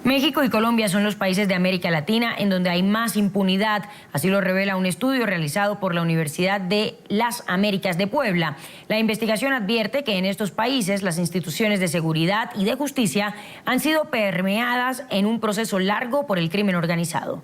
México y Colombia son los países de América Latina en donde hay más impunidad, así lo revela un estudio realizado por la Universidad de las Américas de Puebla. La investigación advierte que en estos países las instituciones de seguridad y de justicia han sido permeadas en un proceso largo por el crimen organizado.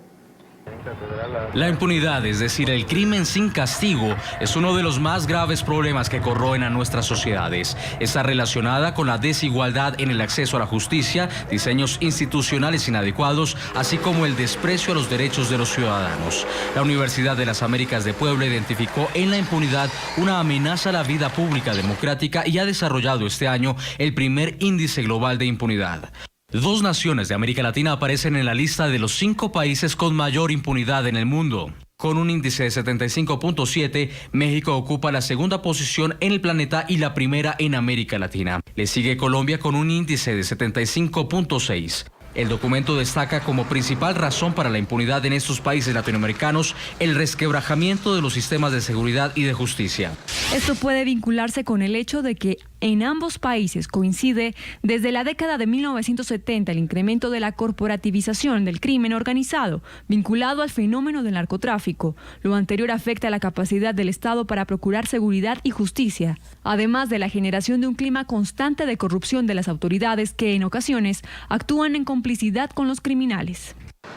La impunidad, es decir, el crimen sin castigo, es uno de los más graves problemas que corroen a nuestras sociedades. Está relacionada con la desigualdad en el acceso a la justicia, diseños institucionales inadecuados, así como el desprecio a los derechos de los ciudadanos. La Universidad de las Américas de Puebla identificó en la impunidad una amenaza a la vida pública democrática y ha desarrollado este año el primer índice global de impunidad. 2 naciones de América Latina aparecen en la lista de los 5 países con mayor impunidad en el mundo. Con un índice de 75.7, México ocupa la segunda posición en el planeta y la primera en América Latina. Le sigue Colombia con un índice de 75.6. El documento destaca como principal razón para la impunidad en estos países latinoamericanos el resquebrajamiento de los sistemas de seguridad y de justicia. Esto puede vincularse con el hecho de que en ambos países coincide desde la década de 1970 el incremento de la corporativización del crimen organizado vinculado al fenómeno del narcotráfico. Lo anterior afecta la capacidad del Estado para procurar seguridad y justicia, además de la generación de un clima constante de corrupción de las autoridades que en ocasiones actúan en complicidad con los criminales.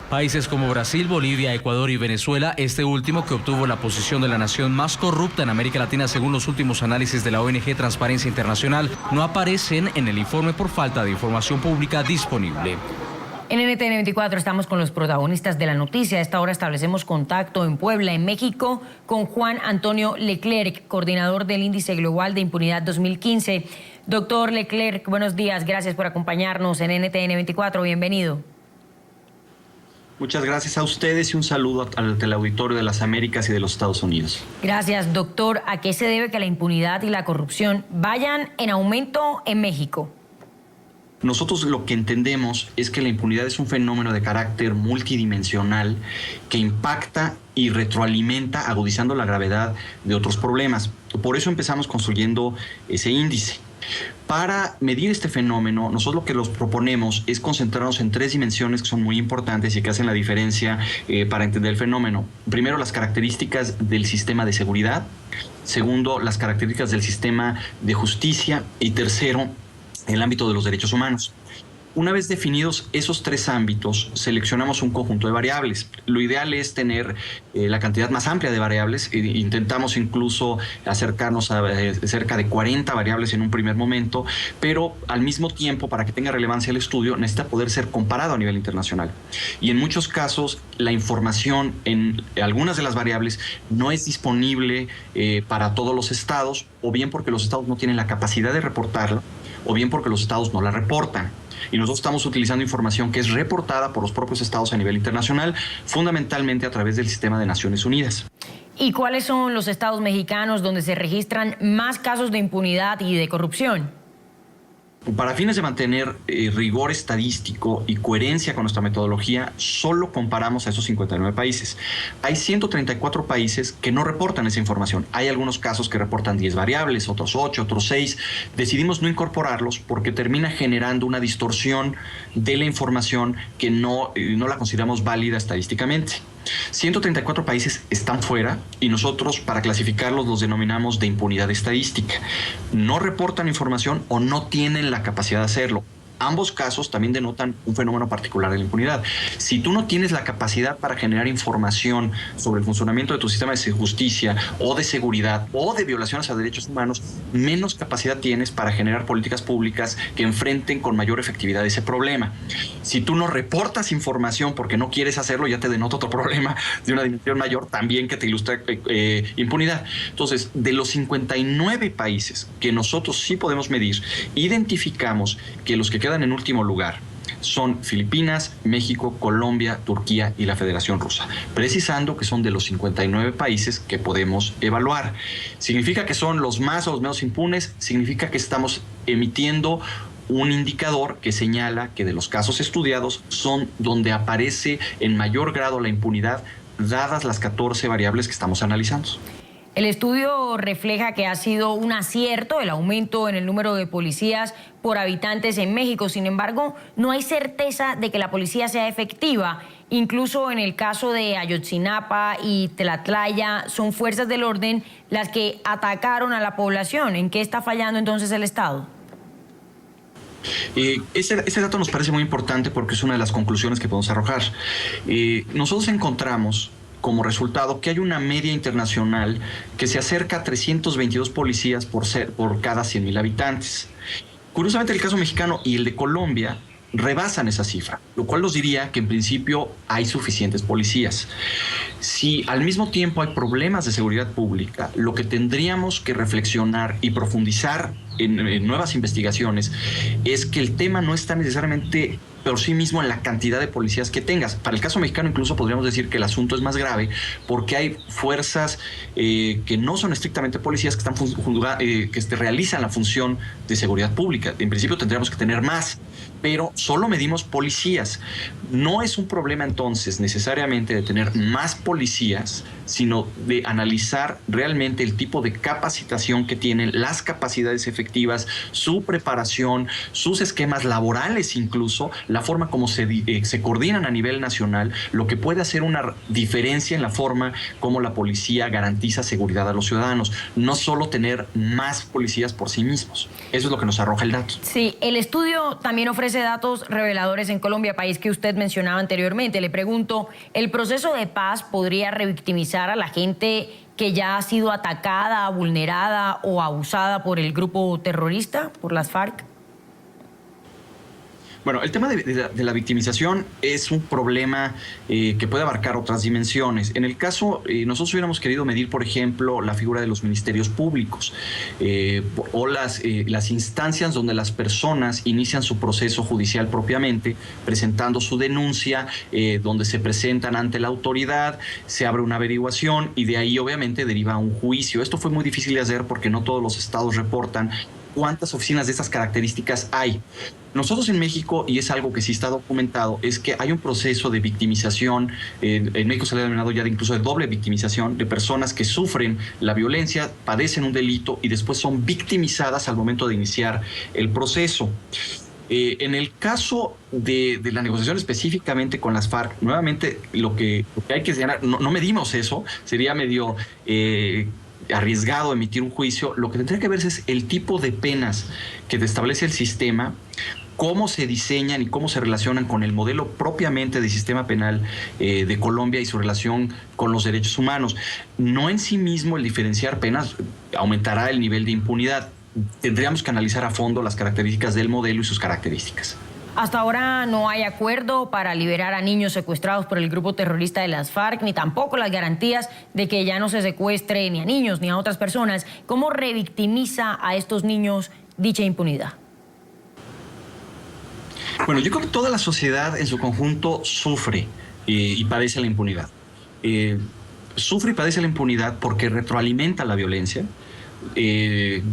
Países como Brasil, Bolivia, Ecuador y Venezuela, este último que obtuvo la posición de la nación más corrupta en América Latina según los últimos análisis de la ONG Transparencia Internacional, no aparecen en el informe por falta de información pública disponible. En NTN 24 estamos con los protagonistas de la noticia. A esta hora establecemos contacto en Puebla, en México, con Juan Antonio Leclerc, coordinador del Índice Global de Impunidad 2015. Doctor Leclerc, buenos días. Gracias por acompañarnos en NTN 24. Bienvenido. Muchas gracias a ustedes y un saludo al teleauditorio de las Américas y de los Estados Unidos. Gracias, doctor. ¿A qué se debe que la impunidad y la corrupción vayan en aumento en México? Nosotros lo que entendemos es que la impunidad es un fenómeno de carácter multidimensional que impacta y retroalimenta, agudizando la gravedad de otros problemas. Por eso empezamos construyendo ese índice. Para medir este fenómeno, nosotros lo que los proponemos es concentrarnos en 3 dimensiones que son muy importantes y que hacen la diferencia para entender el fenómeno. Primero, las características del sistema de seguridad. Segundo, las características del sistema de justicia. Y tercero, el ámbito de los derechos humanos. Una vez definidos esos 3 ámbitos, seleccionamos un conjunto de variables. Lo ideal es tener la cantidad más amplia de variables. Intentamos incluso acercarnos a cerca de 40 variables en un primer momento, pero al mismo tiempo, para que tenga relevancia el estudio, necesita poder ser comparado a nivel internacional. Y en muchos casos, la información en algunas de las variables no es disponible para todos los estados, o bien porque los estados no tienen la capacidad de reportarla, o bien porque los estados no la reportan. Y nosotros estamos utilizando información que es reportada por los propios estados a nivel internacional, fundamentalmente a través del sistema de Naciones Unidas. ¿Y cuáles son los estados mexicanos donde se registran más casos de impunidad y de corrupción? Para fines de mantener rigor estadístico y coherencia con nuestra metodología, solo comparamos a esos 59 países. Hay 134 países que no reportan esa información. Hay algunos casos que reportan 10 variables, otros 8, otros 6. Decidimos no incorporarlos porque termina generando una distorsión de la información que no la consideramos válida estadísticamente. 134 países están fuera y nosotros, para clasificarlos, los denominamos de impunidad estadística. No reportan información o no tienen la capacidad de hacerlo. Ambos casos también denotan un fenómeno particular de la impunidad. Si tú no tienes la capacidad para generar información sobre el funcionamiento de tu sistema de justicia o de seguridad o de violaciones a derechos humanos, menos capacidad tienes para generar políticas públicas que enfrenten con mayor efectividad ese problema. Si tú no reportas información porque no quieres hacerlo, ya te denota otro problema de una dimensión mayor también que te ilustra impunidad. Entonces, de los 59 países que nosotros sí podemos medir, identificamos que los que quedan en último lugar son Filipinas, México, Colombia, Turquía y la Federación Rusa, precisando que son de los 59 países que podemos evaluar. ¿Significa que son los más o los menos impunes? Significa que estamos emitiendo un indicador que señala que de los casos estudiados son donde aparece en mayor grado la impunidad, dadas las 14 variables que estamos analizando. El estudio refleja que ha sido un acierto el aumento en el número de policías por habitantes en México. Sin embargo, no hay certeza de que la policía sea efectiva. Incluso en el caso de Ayotzinapa y Tlatlaya, son fuerzas del orden las que atacaron a la población. ¿En qué está fallando entonces el Estado? Ese dato nos parece muy importante porque es una de las conclusiones que podemos arrojar. Nosotros encontramos como resultado que hay una media internacional que se acerca a 322 policías por cada 100,000 habitantes. Curiosamente, el caso mexicano y el de Colombia rebasan esa cifra, lo cual nos diría que en principio hay suficientes policías. Si al mismo tiempo hay problemas de seguridad pública, lo que tendríamos que reflexionar y profundizar en nuevas investigaciones es que el tema no está necesariamente por sí mismo en la cantidad de policías que tengas. Para el caso mexicano incluso podríamos decir que el asunto es más grave porque hay fuerzas que no son estrictamente policías que realizan la función de seguridad pública. En principio tendríamos que tener más, pero solo medimos policías. No es un problema entonces necesariamente de tener más policías, sino de analizar realmente el tipo de capacitación que tienen, las capacidades efectivas, su preparación, sus esquemas laborales incluso, la forma como se coordinan a nivel nacional, lo que puede hacer una diferencia en la forma como la policía garantiza seguridad a los ciudadanos, no solo tener más policías por sí mismos. Eso es lo que nos arroja el dato. Sí, el estudio también ofrece datos reveladores en Colombia, país que usted mencionaba anteriormente. Le pregunto, ¿el proceso de paz podría revictimizar a la gente que ya ha sido atacada, vulnerada o abusada por el grupo terrorista, por las FARC? Bueno, el tema de la victimización es un problema que puede abarcar otras dimensiones. En el caso, nosotros hubiéramos querido medir, por ejemplo, la figura de los ministerios públicos o las instancias donde las personas inician su proceso judicial propiamente, presentando su denuncia, donde se presentan ante la autoridad, se abre una averiguación y de ahí obviamente deriva un juicio. Esto fue muy difícil de hacer porque no todos los estados reportan cuántas oficinas de estas características hay. Nosotros en México, y es algo que sí está documentado, es que hay un proceso de victimización, en México se le ha denominado ya incluso de doble victimización, de personas que sufren la violencia, padecen un delito y después son victimizadas al momento de iniciar el proceso. En el caso de la negociación específicamente con las FARC, nuevamente lo que hay que señalar, no medimos eso, sería medio arriesgado emitir un juicio. Lo que tendría que verse es el tipo de penas que establece el sistema, cómo se diseñan y cómo se relacionan con el modelo propiamente del sistema penal de Colombia y su relación con los derechos humanos. No en sí mismo el diferenciar penas aumentará el nivel de impunidad. Tendríamos que analizar a fondo las características del modelo y sus características. Hasta ahora no hay acuerdo para liberar a niños secuestrados por el grupo terrorista de las FARC, ni tampoco las garantías de que ya no se secuestre ni a niños ni a otras personas. ¿Cómo revictimiza a estos niños dicha impunidad? Bueno, yo creo que toda la sociedad en su conjunto sufre y padece la impunidad. Sufre y padece la impunidad porque retroalimenta la violencia.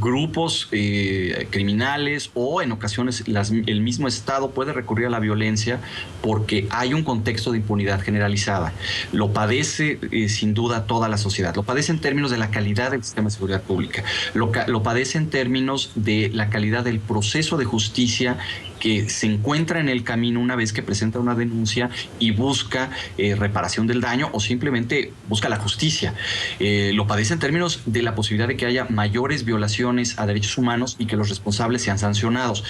Grupos criminales o en ocasiones el mismo Estado puede recurrir a la violencia porque hay un contexto de impunidad generalizada. Lo padece sin duda toda la sociedad. Lo padece en términos de la calidad del sistema de seguridad pública. Lo padece en términos de la calidad del proceso de justicia que se encuentra en el camino una vez que presenta una denuncia y busca reparación del daño o simplemente busca la justicia. Lo padece en términos de la posibilidad de que haya mayores violaciones a derechos humanos y que los responsables sean sancionados.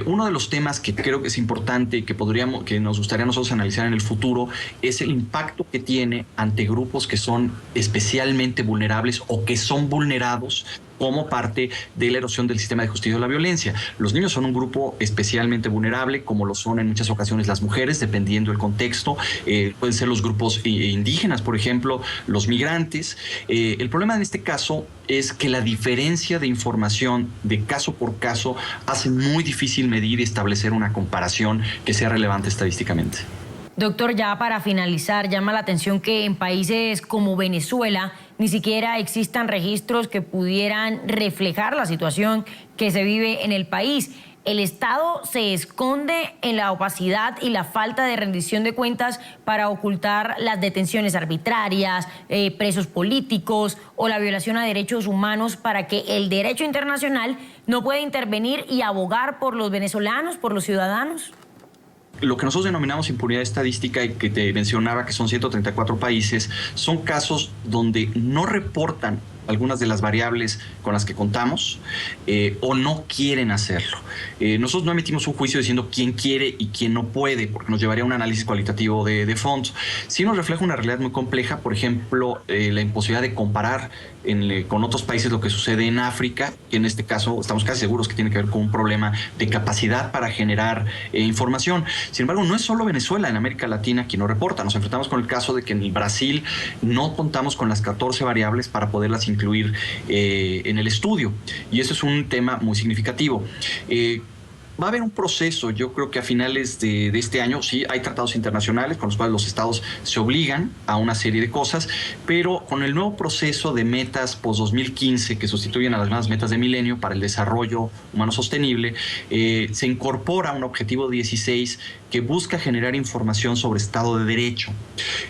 Uno de los temas que creo que es importante y que nos gustaría a nosotros analizar en el futuro es el impacto que tiene ante grupos que son especialmente vulnerables o que son vulnerados como parte de la erosión del sistema de justicia de la violencia. Los niños son un grupo especialmente vulnerable, como lo son en muchas ocasiones las mujeres, dependiendo del contexto. Pueden ser los grupos indígenas, por ejemplo, los migrantes. El problema en este caso es que la diferencia de información de caso por caso hace muy difícil medir y establecer una comparación que sea relevante estadísticamente. Doctor, ya para finalizar, llama la atención que en países como Venezuela ni siquiera existan registros que pudieran reflejar la situación que se vive en el país. ¿El Estado se esconde en la opacidad y la falta de rendición de cuentas para ocultar las detenciones arbitrarias, presos políticos o la violación a derechos humanos para que el derecho internacional no pueda intervenir y abogar por los venezolanos, por los ciudadanos? Lo que nosotros denominamos impunidad estadística y que te mencionaba que son 134 países, son casos donde no reportan algunas de las variables con las que contamos o no quieren hacerlo. Nosotros no emitimos un juicio diciendo quién quiere y quién no puede, porque nos llevaría a un análisis cualitativo de fondos. Sí nos refleja una realidad muy compleja, por ejemplo, la imposibilidad de comparar con otros países lo que sucede en África, que en este caso estamos casi seguros que tiene que ver con un problema de capacidad para generar información. Sin embargo, no es solo Venezuela en América Latina quien no reporta. Nos enfrentamos con el caso de que en el Brasil no contamos con las 14 variables para poderlas incluir en el estudio, y eso es un tema muy significativo. Va a haber un proceso, yo creo que a finales de este año, sí, hay tratados internacionales con los cuales los estados se obligan a una serie de cosas, pero con el nuevo proceso de metas post-2015 que sustituyen a las nuevas metas de milenio para el desarrollo humano sostenible, se incorpora un objetivo 16 que busca generar información sobre Estado de Derecho.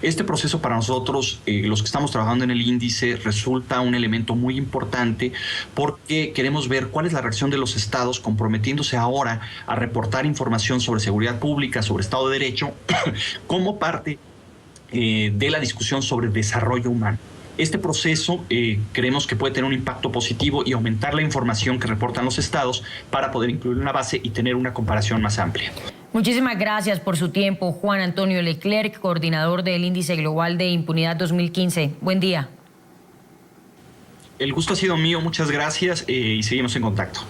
Este proceso para nosotros, los que estamos trabajando en el índice, resulta un elemento muy importante porque queremos ver cuál es la reacción de los estados comprometiéndose ahora a reportar información sobre seguridad pública, sobre Estado de Derecho, como parte de la discusión sobre desarrollo humano. Este proceso creemos que puede tener un impacto positivo y aumentar la información que reportan los estados para poder incluir una base y tener una comparación más amplia. Muchísimas gracias por su tiempo, Juan Antonio Leclerc, coordinador del Índice Global de Impunidad 2015. Buen día. El gusto ha sido mío, muchas gracias y seguimos en contacto.